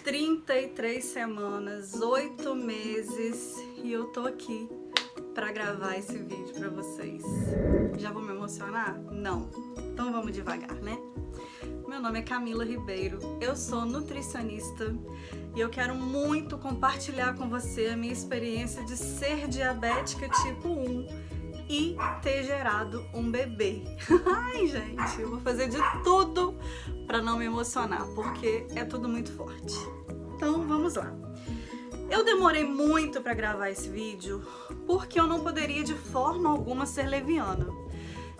33 semanas, 8 meses e eu tô aqui pra gravar esse vídeo pra vocês. Já vou me emocionar? Não. Então vamos devagar, né? Meu nome é Camila Ribeiro, eu sou nutricionista e eu quero muito compartilhar com você a minha experiência de ser diabética tipo 1 e ter gerado um bebê. Ai, gente, eu vou fazer de tudo pra não me emocionar, porque é tudo muito forte. Então, vamos lá. Eu demorei muito pra gravar esse vídeo porque eu não poderia de forma alguma ser leviana.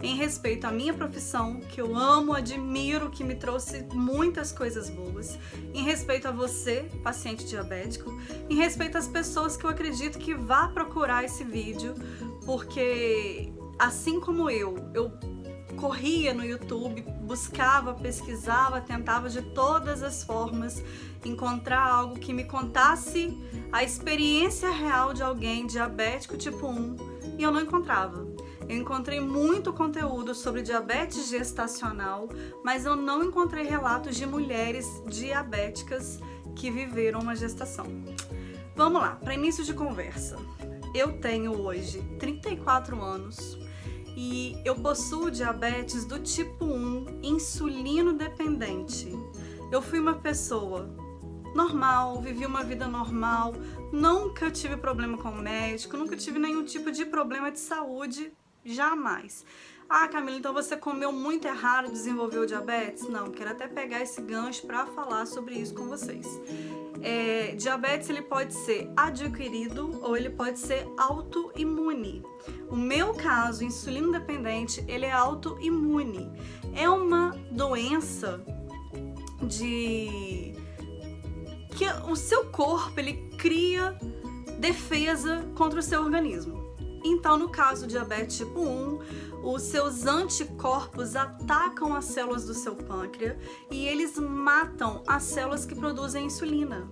Em respeito à minha profissão, que eu amo, admiro, que me trouxe muitas coisas boas. Em respeito a você, paciente diabético. Em respeito às pessoas que eu acredito que vá procurar esse vídeo, porque assim como eu corria no YouTube, buscava, pesquisava, tentava de todas as formas encontrar algo que me contasse a experiência real de alguém diabético tipo 1 e eu não encontrava. Eu encontrei muito conteúdo sobre diabetes gestacional, mas eu não encontrei relatos de mulheres diabéticas que viveram uma gestação. Vamos lá, para início de conversa. Eu tenho hoje 34 anos e eu possuo diabetes do tipo 1 insulino dependente. Eu fui uma pessoa normal, vivi uma vida normal, nunca tive problema com o médico, nunca tive nenhum tipo de problema de saúde. Jamais. Ah, Camila, então você comeu muito errado, desenvolveu diabetes? Não, quero até pegar esse gancho para falar sobre isso com vocês. Diabetes ele pode ser adquirido ou ele pode ser autoimune. O meu caso, insulino dependente, ele é autoimune. É uma doença que o seu corpo ele cria defesa contra o seu organismo. Então, no caso do diabetes tipo 1, os seus anticorpos atacam as células do seu pâncreas e eles matam as células que produzem insulina.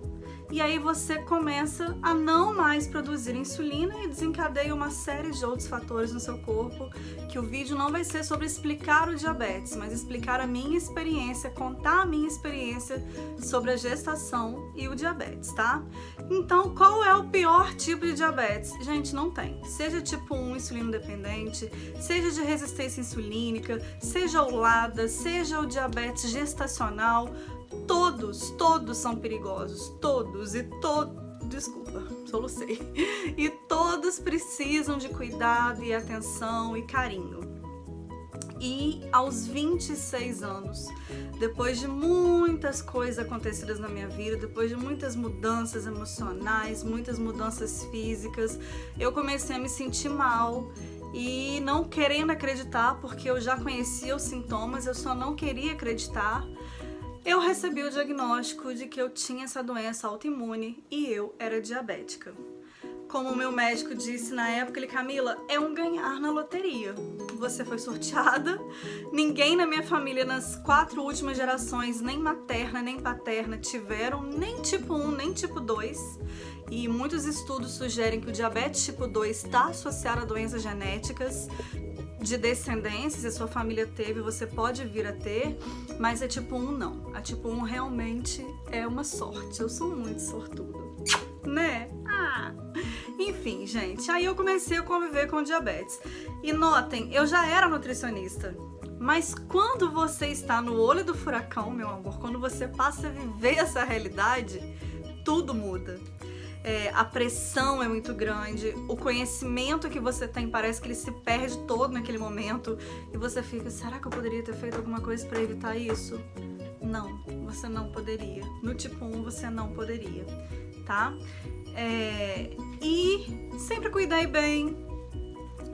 E aí você começa a não mais produzir insulina e desencadeia uma série de outros fatores no seu corpo, que o vídeo não vai ser sobre explicar o diabetes, mas explicar a minha experiência, contar a minha experiência sobre a gestação e o diabetes, tá? Então, qual é o pior tipo de diabetes? Gente, não tem. Seja tipo 1 insulino dependente, seja de resistência insulínica, seja o LADA, seja o diabetes gestacional, todos são perigosos, desculpa, solucei. E todos precisam de cuidado e atenção e carinho. E aos 26 anos, depois de muitas coisas acontecidas na minha vida, depois de muitas mudanças emocionais, muitas mudanças físicas, eu comecei a me sentir mal e não querendo acreditar, porque eu já conhecia os sintomas, eu só não queria acreditar. Eu recebi o diagnóstico de que eu tinha essa doença autoimune e eu era diabética. Como o meu médico disse na época, Camila, é um ganhar na loteria. Você foi sorteada, ninguém na minha família nas 4 últimas gerações, nem materna nem paterna, tiveram nem tipo 1 nem tipo 2. E muitos estudos sugerem que o diabetes tipo 2 está associado a doenças genéticas de descendência, se a sua família teve, você pode vir a ter, mas a tipo 1 não. A tipo 1 realmente é uma sorte. Eu sou muito sortuda, né? Enfim, gente, aí eu comecei a conviver com diabetes. E notem, eu já era nutricionista, mas quando você está no olho do furacão, meu amor, quando você passa a viver essa realidade, tudo muda. A pressão é muito grande, o conhecimento que você tem parece que ele se perde todo naquele momento e você fica, será que eu poderia ter feito alguma coisa para evitar isso? Não, você não poderia. No tipo 1 você não poderia, tá? E sempre cuidei bem,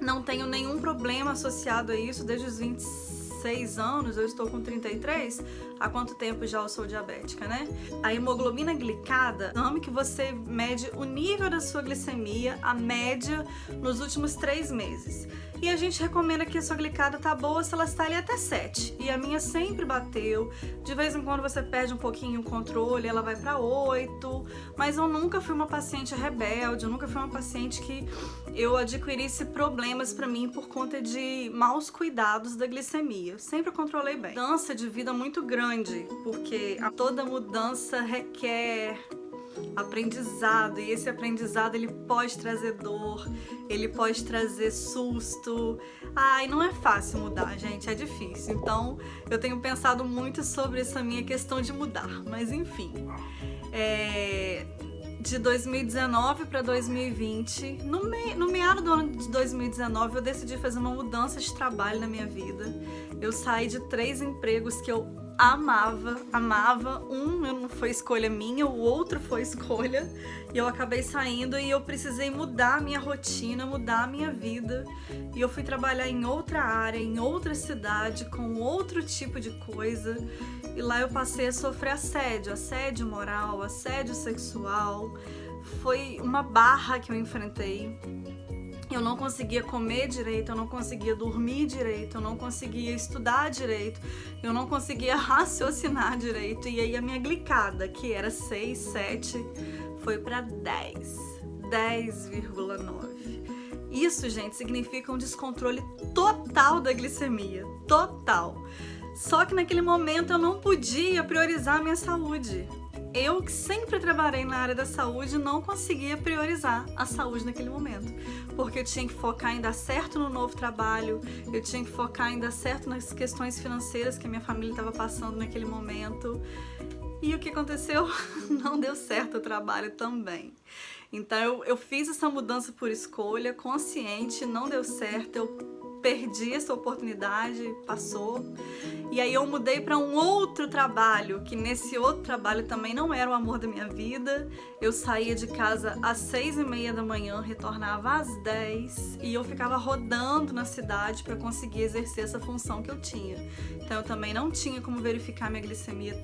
não tenho nenhum problema associado a isso desde os 26 anos, eu estou com 33, há quanto tempo já eu sou diabética, né? A hemoglobina glicada, nome que você mede o nível da sua glicemia, a média nos últimos 3 meses. E a gente recomenda que a sua glicada tá boa se ela está ali até 7. E a minha sempre bateu. De vez em quando você perde um pouquinho o controle, ela vai para 8. Mas eu nunca fui uma paciente rebelde, eu nunca fui uma paciente que eu adquirisse problemas para mim por conta de maus cuidados da glicemia. Eu sempre controlei bem. Mudança de vida muito grande, porque toda mudança requer aprendizado, e esse aprendizado ele pode trazer dor, ele pode trazer susto. Ai, não é fácil mudar, gente, é difícil. Então eu tenho pensado muito sobre essa minha questão de mudar, mas enfim, de 2019 para 2020, no meado do ano de 2019 eu decidi fazer uma mudança de trabalho na minha vida. Eu saí de 3 empregos que eu amava. Não foi escolha minha, o outro foi escolha, e eu acabei saindo e eu precisei mudar a minha rotina, mudar a minha vida, e eu fui trabalhar em outra área, em outra cidade, com outro tipo de coisa, e lá eu passei a sofrer assédio moral, assédio sexual. Foi uma barra que eu enfrentei. Eu não conseguia comer direito, eu não conseguia dormir direito, eu não conseguia estudar direito, eu não conseguia raciocinar direito. E aí a minha glicada, que era 6, 7, foi para 10,9. Isso, gente, significa um descontrole total da glicemia, total. Só que naquele momento eu não podia priorizar a minha saúde. Eu, que sempre trabalhei na área da saúde, não conseguia priorizar a saúde naquele momento, porque eu tinha que focar em dar certo no novo trabalho, eu tinha que focar em dar certo nas questões financeiras que a minha família estava passando naquele momento. E o que aconteceu? Não deu certo o trabalho também. Então eu fiz essa mudança por escolha, consciente, não deu certo, eu perdi essa oportunidade, passou. E aí eu mudei para um outro trabalho, que nesse outro trabalho também não era o amor da minha vida. Eu saía de casa às 6h30 da manhã, retornava às 10, e eu ficava rodando na cidade para conseguir exercer essa função que eu tinha. Então eu também não tinha como verificar minha glicemia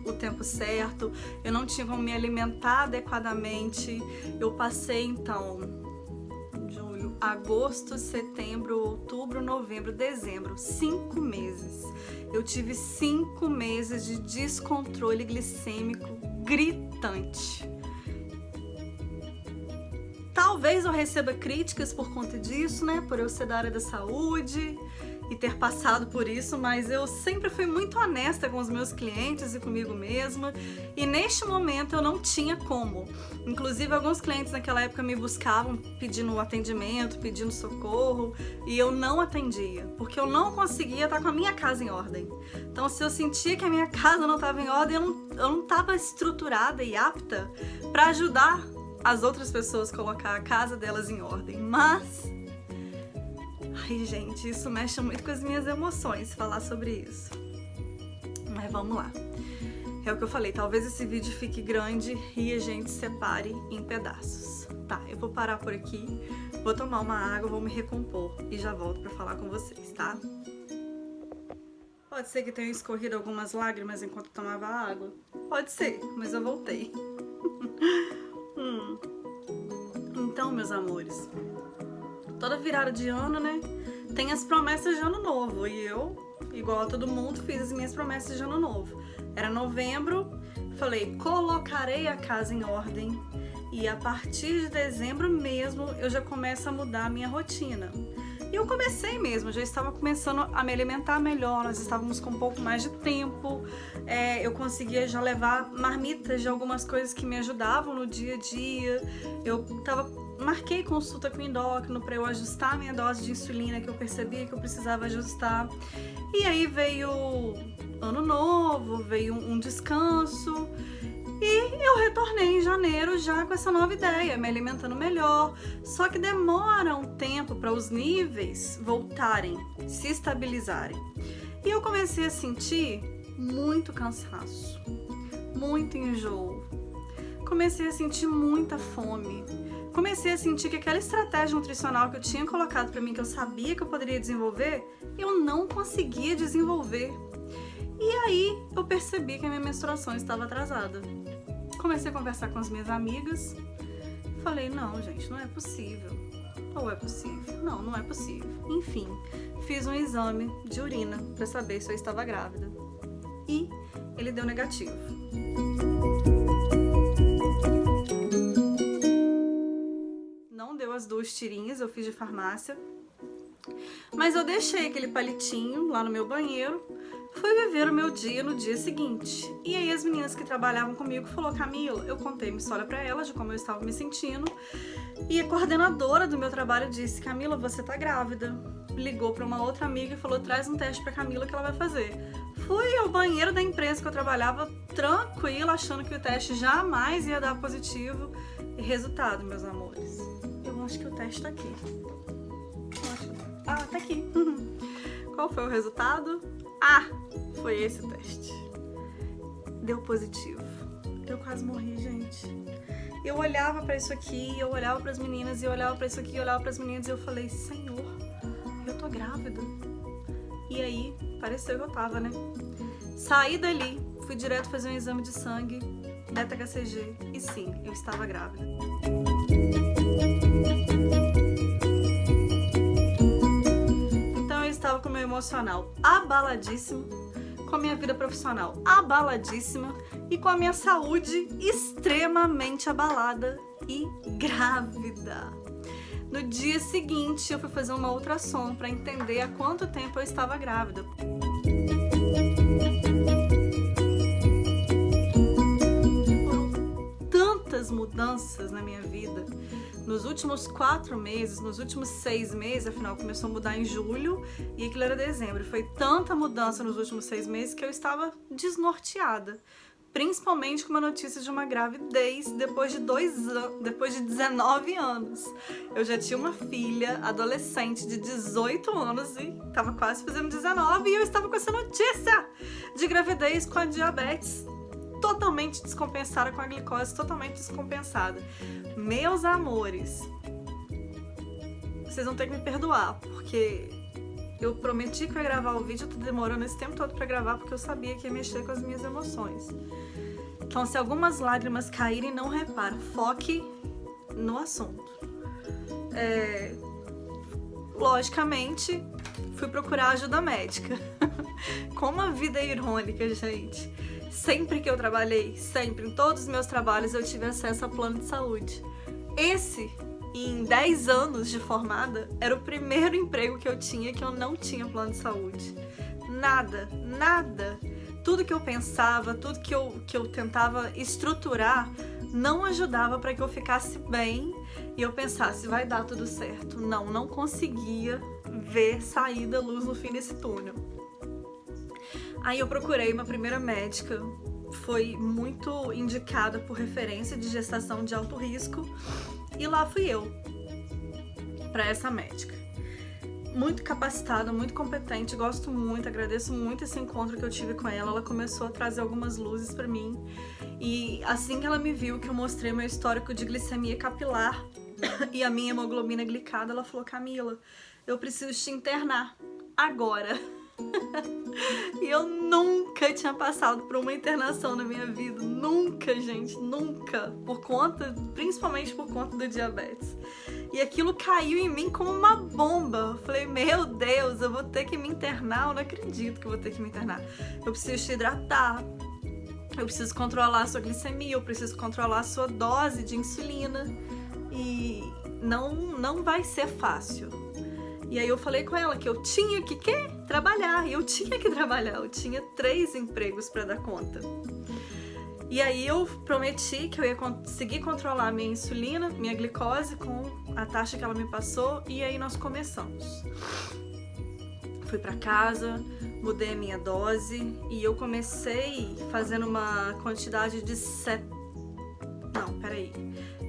o tempo certo, eu não tinha como me alimentar adequadamente. Eu passei então agosto, setembro, outubro, novembro, dezembro, 5 meses. Eu tive 5 meses de descontrole glicêmico gritante. Talvez eu receba críticas por conta disso, né? Por eu ser da área da saúde e ter passado por isso, mas eu sempre fui muito honesta com os meus clientes e comigo mesma, e neste momento eu não tinha como. Inclusive alguns clientes naquela época me buscavam pedindo atendimento, pedindo socorro, e eu não atendia, porque eu não conseguia estar com a minha casa em ordem. Então se eu sentia que a minha casa não estava em ordem, eu não estava estruturada e apta para ajudar as outras pessoas a colocar a casa delas em ordem. Mas ai, gente, isso mexe muito com as minhas emoções, falar sobre isso. Mas vamos lá. É o que eu falei, talvez esse vídeo fique grande e a gente separe em pedaços. Tá, eu vou parar por aqui, vou tomar uma água, vou me recompor e já volto pra falar com vocês, tá? Pode ser que tenha escorrido algumas lágrimas enquanto tomava água? Pode ser, mas eu voltei. Então, meus amores, toda virada de ano, né, tem as promessas de ano novo, e eu, igual a todo mundo, fiz as minhas promessas de ano novo. Era novembro, falei, colocarei a casa em ordem, e a partir de dezembro mesmo eu já começo a mudar a minha rotina. E eu comecei mesmo, já estava começando a me alimentar melhor, nós estávamos com um pouco mais de tempo, eu conseguia já levar marmitas de algumas coisas que me ajudavam no dia a dia. Marquei consulta com o endócrino para eu ajustar a minha dose de insulina, que eu percebia que eu precisava ajustar. E aí veio ano novo, veio um descanso, e eu retornei em janeiro já com essa nova ideia, me alimentando melhor. Só que demora um tempo para os níveis voltarem, se estabilizarem. E eu comecei a sentir muito cansaço, muito enjoo. Comecei a sentir muita fome. Comecei a sentir que aquela estratégia nutricional que eu tinha colocado para mim, que eu sabia que eu poderia desenvolver, eu não conseguia desenvolver. E aí eu percebi que a minha menstruação estava atrasada. Comecei a conversar com as minhas amigas. Falei, não, gente, não é possível. Ou é possível? Não, não é possível. Enfim, fiz um exame de urina para saber se eu estava grávida. E ele deu negativo. Não deu as 2 tirinhas, eu fiz de farmácia. Mas eu deixei aquele palitinho lá no meu banheiro, fui viver o meu dia no dia seguinte. E aí as meninas que trabalhavam comigo falaram: Camila, eu contei uma história pra elas de como eu estava me sentindo. E a coordenadora do meu trabalho disse: Camila, você tá grávida. Ligou pra uma outra amiga e falou: traz um teste pra Camila que ela vai fazer. Fui ao banheiro da empresa que eu trabalhava tranquila, achando que o teste jamais ia dar positivo. E resultado, meus amores, eu acho que o teste tá aqui. Ah, tá aqui. Qual foi o resultado? Ah, foi esse o teste. Deu positivo. Eu quase morri, gente. Eu olhava pra isso aqui, eu olhava pras meninas, eu olhava pra isso aqui, eu olhava pras meninas e eu falei: Senhor, eu tô grávida. E aí, pareceu que eu tava, né? Saí dali, fui direto fazer um exame de sangue, beta-HCG, e sim, eu estava grávida. Estava com o meu emocional abaladíssimo, com a minha vida profissional abaladíssima e com a minha saúde extremamente abalada e grávida. No dia seguinte, eu fui fazer uma ultrassom para entender há quanto tempo eu estava grávida. Foram tantas mudanças na minha vida. Nos últimos 4 meses, nos últimos 6 meses, afinal começou a mudar em julho e aquilo era dezembro. Foi tanta mudança nos últimos 6 meses que eu estava desnorteada. Principalmente com uma notícia de uma gravidez depois de 19 anos. Eu já tinha uma filha adolescente de 18 anos e estava quase fazendo 19 e eu estava com essa notícia de gravidez com a diabetes totalmente descompensada, com a glicose totalmente descompensada. Meus amores, vocês vão ter que me perdoar, porque eu prometi que eu ia gravar o vídeo, eu tô demorando esse tempo todo pra gravar, porque eu sabia que ia mexer com as minhas emoções. Então, se algumas lágrimas caírem, não repara, foque no assunto. Logicamente, fui procurar ajuda médica. Como a vida é irônica, gente. Sempre que eu trabalhei, sempre, em todos os meus trabalhos, eu tive acesso a plano de saúde. Esse, em 10 anos de formada, era o primeiro emprego que eu tinha que eu não tinha plano de saúde. Nada, nada. Tudo que eu pensava, tudo que eu tentava estruturar, não ajudava para que eu ficasse bem e eu pensasse: vai dar tudo certo. Não conseguia ver saída, luz no fim desse túnel. Aí eu procurei uma primeira médica, foi muito indicada por referência de gestação de alto risco, e lá fui eu para essa médica. Muito capacitada, muito competente, gosto muito, agradeço muito esse encontro que eu tive com ela. Ela começou a trazer algumas luzes para mim, e assim que ela me viu, que eu mostrei meu histórico de glicemia capilar e a minha hemoglobina glicada, ela falou: Camila, eu preciso te internar agora. E eu nunca tinha passado por uma internação na minha vida, nunca, gente, nunca, principalmente por conta do diabetes. E aquilo caiu em mim como uma bomba. Eu falei: meu Deus, eu vou ter que me internar, eu não acredito que eu vou ter que me internar. Eu preciso te hidratar, eu preciso controlar a sua glicemia, eu preciso controlar a sua dose de insulina, e não vai ser fácil. E aí eu falei com ela que eu tinha que trabalhar, e eu tinha que trabalhar, eu tinha 3 empregos para dar conta. E aí eu prometi que eu ia conseguir controlar a minha insulina, minha glicose com a taxa que ela me passou, e aí nós começamos. Fui para casa, mudei a minha dose e eu comecei fazendo uma quantidade de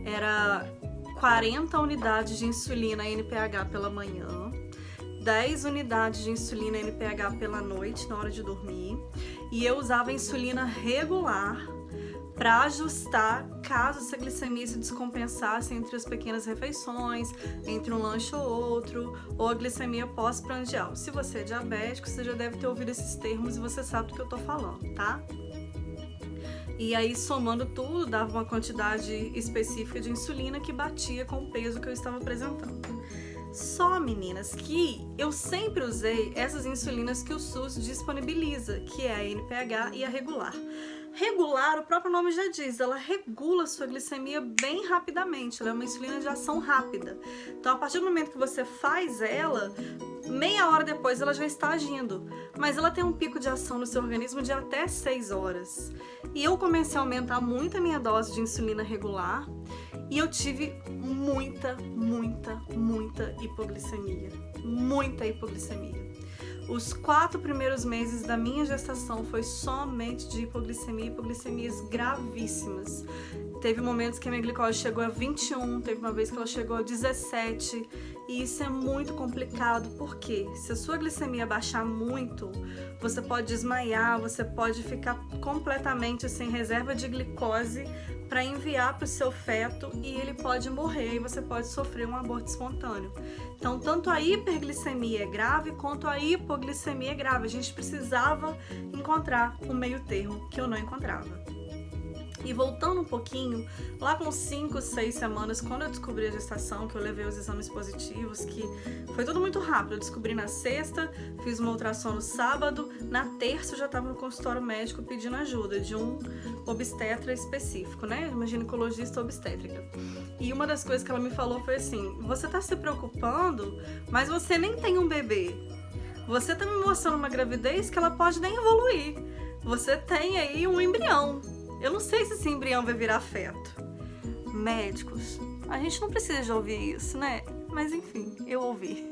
era 40 unidades de insulina NPH pela manhã, 10 unidades de insulina NPH pela noite, na hora de dormir, e eu usava insulina regular para ajustar caso essa glicemia se descompensasse entre as pequenas refeições, entre um lanche ou outro, ou a glicemia pós-prandial. Se você é diabético, você já deve ter ouvido esses termos e você sabe do que eu tô falando, tá? E aí, somando tudo, dava uma quantidade específica de insulina que batia com o peso que eu estava apresentando. Só, meninas, que eu sempre usei essas insulinas que o SUS disponibiliza, que é a NPH e a regular. Regular, o próprio nome já diz, ela regula a sua glicemia bem rapidamente, ela é uma insulina de ação rápida. Então, a partir do momento que você faz ela, meia hora depois ela já está agindo, mas ela tem um pico de ação no seu organismo de até 6 horas. E eu comecei a aumentar muito a minha dose de insulina regular e eu tive muita hipoglicemia. Muita hipoglicemia. Os 4 primeiros meses da minha gestação foi somente de hipoglicemias gravíssimas. Teve momentos que a minha glicose chegou a 21, teve uma vez que ela chegou a 17, e isso é muito complicado, porque se a sua glicemia baixar muito, você pode desmaiar, você pode ficar completamente sem reserva de glicose para enviar para o seu feto e ele pode morrer e você pode sofrer um aborto espontâneo. Então, tanto a hiperglicemia é grave quanto a hipoglicemia é grave. A gente precisava encontrar um meio termo que eu não encontrava. E voltando um pouquinho, lá com 5, 6 semanas, quando eu descobri a gestação, que eu levei os exames positivos, que foi tudo muito rápido. Eu descobri na sexta, fiz uma ultrassom no sábado, na terça eu já estava no consultório médico pedindo ajuda de um obstetra específico, né? Uma ginecologista obstétrica. E uma das coisas que ela me falou foi assim: você tá se preocupando, mas você nem tem um bebê. Você tá me mostrando uma gravidez que ela pode nem evoluir. Você tem aí um embrião. Eu não sei se esse embrião vai virar feto. Médicos, a gente não precisa de ouvir isso, né? Mas enfim, eu ouvi.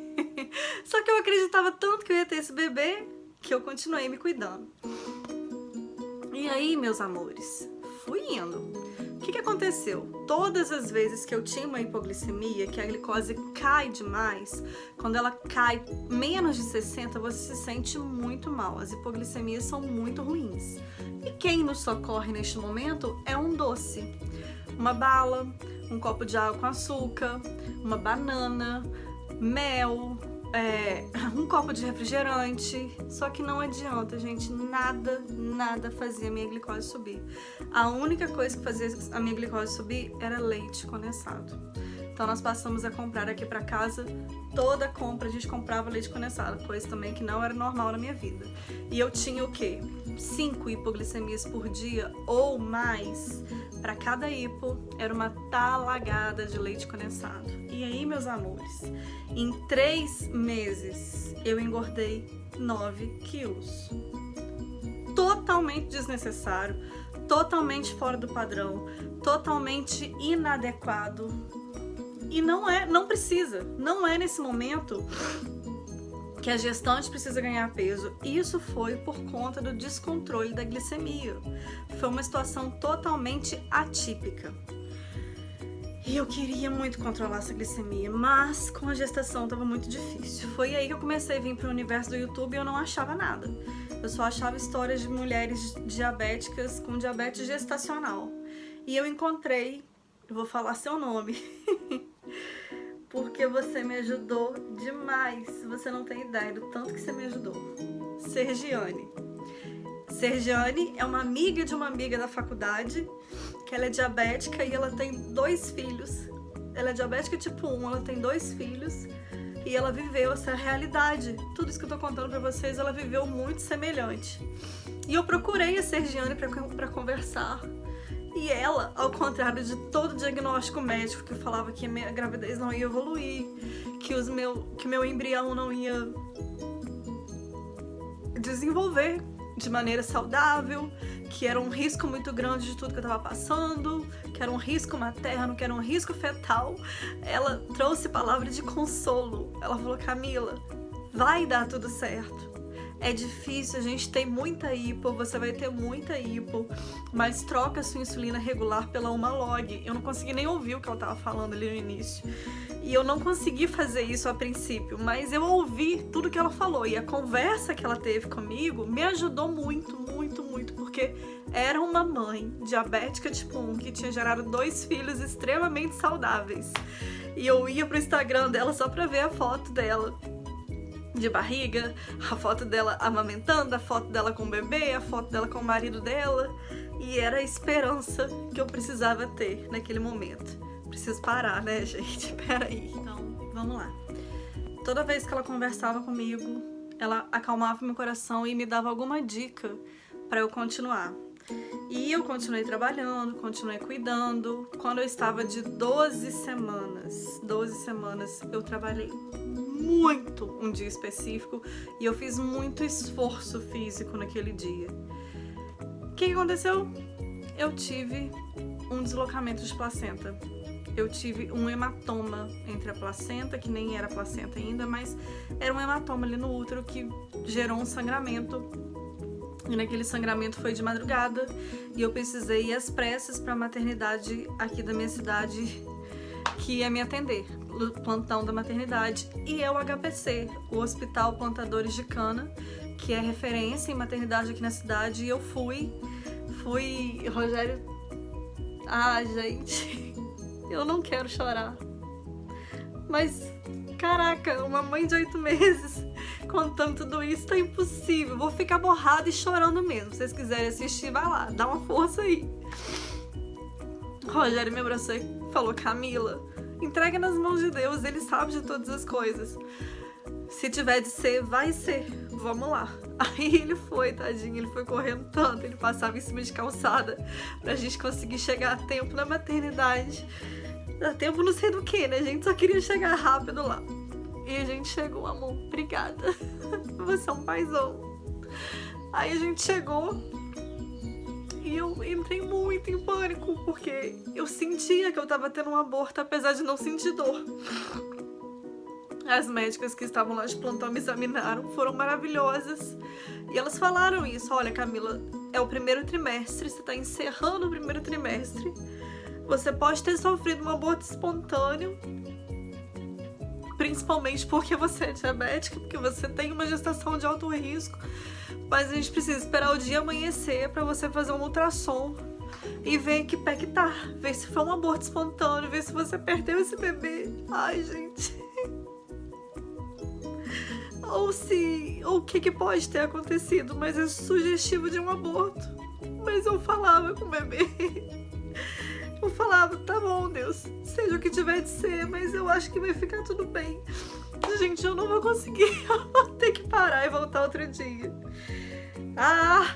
Só que eu acreditava tanto que eu ia ter esse bebê que eu continuei me cuidando. E aí, meus amores, fui indo. O que aconteceu? Todas as vezes que eu tinha uma hipoglicemia, que a glicose cai demais, quando ela cai menos de 60, você se sente muito mal. As hipoglicemias são muito ruins. E quem nos socorre neste momento é um doce. Uma bala, um copo de água com açúcar, uma banana, mel, um copo de refrigerante. Só que não adianta, gente, nada fazia a minha glicose subir. A única coisa que fazia a minha glicose subir era leite condensado. Então nós passamos a comprar aqui para casa, toda compra a gente comprava leite condensado, coisa também que não era normal na minha vida. E eu tinha o quê? 5 hipoglicemias por dia ou mais. Para cada hipo era uma talagada de leite condensado. E aí, meus amores, em 3 meses eu engordei 9 quilos. Totalmente desnecessário, totalmente fora do padrão, totalmente inadequado. E não precisa, não é nesse momento que a gestante precisa ganhar peso. Isso foi por conta do descontrole da glicemia. Foi uma situação totalmente atípica. E eu queria muito controlar essa glicemia, mas com a gestação estava muito difícil. Foi aí que eu comecei a vir para o universo do YouTube e eu não achava nada. Eu só achava histórias de mulheres diabéticas com diabetes gestacional. E eu encontrei, eu vou falar seu nome, porque você me ajudou demais. Você não tem ideia do tanto que você me ajudou. Sergiane. Sergiane é uma amiga de uma amiga da faculdade, que ela é diabética e ela tem 2 filhos. Ela é diabética tipo 1, ela tem 2 filhos e ela viveu essa realidade. Tudo isso que eu tô contando pra vocês, ela viveu muito semelhante. E eu procurei a Sergiane pra conversar. E ela, ao contrário de todo diagnóstico médico que falava que a minha gravidez não ia evoluir, que meu embrião não ia desenvolver de maneira saudável, que era um risco muito grande de tudo que eu estava passando, que era um risco materno, que era um risco fetal, ela trouxe palavra de consolo. Ela falou: Camila, vai dar tudo certo. É difícil, a gente tem muita hipo, você vai ter muita hipo, mas troca a sua insulina regular pela Humalog. Eu não consegui nem ouvir o que ela estava falando ali no início. E eu não consegui fazer isso a princípio, mas eu ouvi tudo que ela falou. E a conversa que ela teve comigo me ajudou muito, porque era uma mãe diabética tipo 1 que tinha gerado 2 filhos extremamente saudáveis. E eu ia pro Instagram dela só pra ver a foto dela de barriga, a foto dela amamentando, a foto dela com o bebê, a foto dela com o marido dela, e era a esperança que eu precisava ter naquele momento. Preciso parar, né, gente? Peraí. Então, vamos lá. toda vez que ela conversava comigo, ela acalmava meu coração e me dava alguma dica para eu continuar. E eu continuei trabalhando, continuei cuidando. Quando eu estava de 12 semanas, eu trabalhei muito um dia específico e eu fiz muito esforço físico naquele dia. O que aconteceu? Eu tive um deslocamento de placenta. Eu tive um hematoma entre a placenta, que nem era placenta ainda, mas era um hematoma ali no útero que gerou um sangramento. E naquele sangramento foi de madrugada e eu precisei ir às pressas para a maternidade aqui da minha cidade que ia me atender, o plantão da maternidade. E é o HPC, o Hospital Plantadores de Cana, que é referência em maternidade aqui na cidade. E eu fui, Rogério... Ah, gente, eu não quero chorar. Mas, caraca, uma mãe de 8 meses contando tudo isso tá impossível. Vou ficar borrada e chorando mesmo. Se vocês quiserem assistir, vai lá, dá uma força aí. Rogério me abraçou e falou: Camila, entrega nas mãos de Deus, Ele sabe de todas as coisas. Se tiver de ser, vai ser. Vamos lá. Aí ele foi, tadinho, ele foi correndo tanto, ele passava em cima de calçada pra gente conseguir chegar a tempo na maternidade. A tempo não sei do que, né? A gente só queria chegar rápido lá. E a gente chegou, amor. Obrigada. Você é um paizão. Aí a gente chegou e eu entrei muito em pânico, porque eu sentia que eu tava tendo um aborto, apesar de não sentir dor. As médicas que estavam lá de plantão me examinaram, foram maravilhosas. E elas falaram isso: olha, Camila, é o primeiro trimestre, você tá encerrando o primeiro trimestre. Você pode ter sofrido um aborto espontâneo, principalmente porque você é diabética, porque você tem uma gestação de alto risco, mas a gente precisa esperar o dia amanhecer pra você fazer um ultrassom e ver que pé que tá, ver se foi um aborto espontâneo, ver se você perdeu esse bebê. Ai, gente. Ou o que pode ter acontecido, mas é sugestivo de um aborto. Mas eu falava com o bebê. Eu falava: tá bom, Deus, seja o que tiver de ser, mas eu acho que vai ficar tudo bem. Gente, eu não vou conseguir. Eu vou ter que parar e voltar outro dia. Ah,